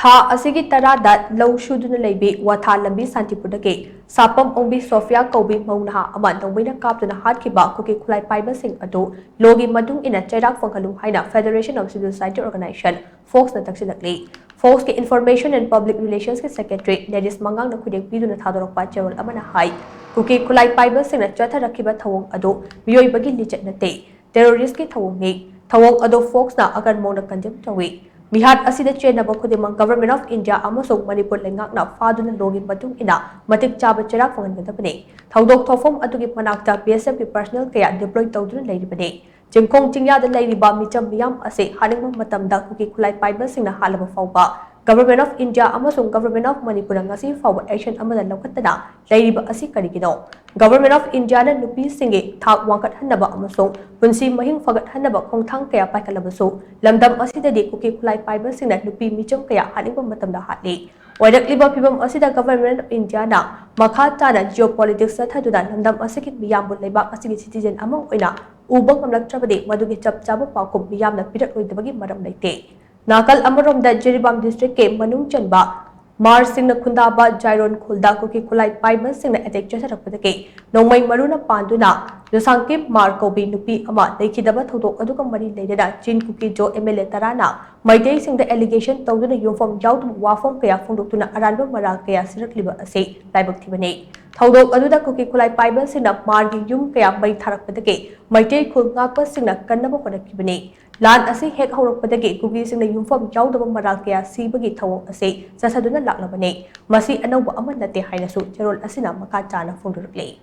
Tha asigi tarada low shuduna leibi Watha Lambi Santipur dagi Sapam Ongbi Sophiya koubi naha ama nongmei kaptuna Hatkhiba Kuki Khutlai Paiba sing adu logi Matung ina Cheirak Phanghalu haina Federation of Civil Society Organization FOCS na takshillakli. FOCS ke Information and Public Relations ke Secretary Ladies Mangang na khudek piduna thadorokpa cherol amana hai Kuki Khutlai Paiba sing na chatha rakhiba thawong adu miyoi bagi lichat nate terrorist ke thawong ni thawong adu FOCS na agan mona condemn tawi Mihat asida chena bakudimang Government of India amasong Manipur lengak na faduna logi Matung ina matik chaba Cheirak fangangadabani. Thaudok thofom atugi manakta BSF ki personnel kaya deploy tawduna leiribani. Jingkong jingyada leiriba micham miyam ase haningmang matamda Kuki Khutlai Paiba singna halaba fawba. Government of India amasong Government of Manipur ngasi fawba action amada lawkatana leiriba asi karigino. Government of India na nupi singi thak wangkat hanaba amasong punsi mahing fagat hanaba khongthang kaya paikalabaso lamdam asidadi Kuki Khutlai Paiba singna nupi micham kaya haningmang matamda hatli. Waidakliba pibam asida Government of India na makha tana geopolitics sa thaduna lamdam asikit miyambul leibak asigi citizen amang oina ubang amlaktrabadi madugi chap chaba pakum miyamna pirat oidabagi maram leite. Nakal amarom da Jiribam district ke manung chanba Mar sing na khundaba Jairon khulda Kuki Khutlai Paiba sing na attack chasarakpadake nongmei maruna panduna Josangkip Mar koubi nupi ama lekhidaba thodok aduga mari leidana Chin Kuki Jo MLA tarana maitei sing da allegation tawduna yumfam yawdum wafam kaya phongdoktuna aranba maral kaya sirakliba ase laibak thibane thodok aduda Kuki Khutlai Paiba sing na Mar gi yum kaya mai tharakpadake maitei khul ngakpa sing na kannaba honakibane Lan asi hek haurakpadagi Kuki sing na yumfam yawdaba maral kaya sibagi thawong ase sasaduna laklabane masi anawba aman nate hainasu cherol asina makha chana phongdorakle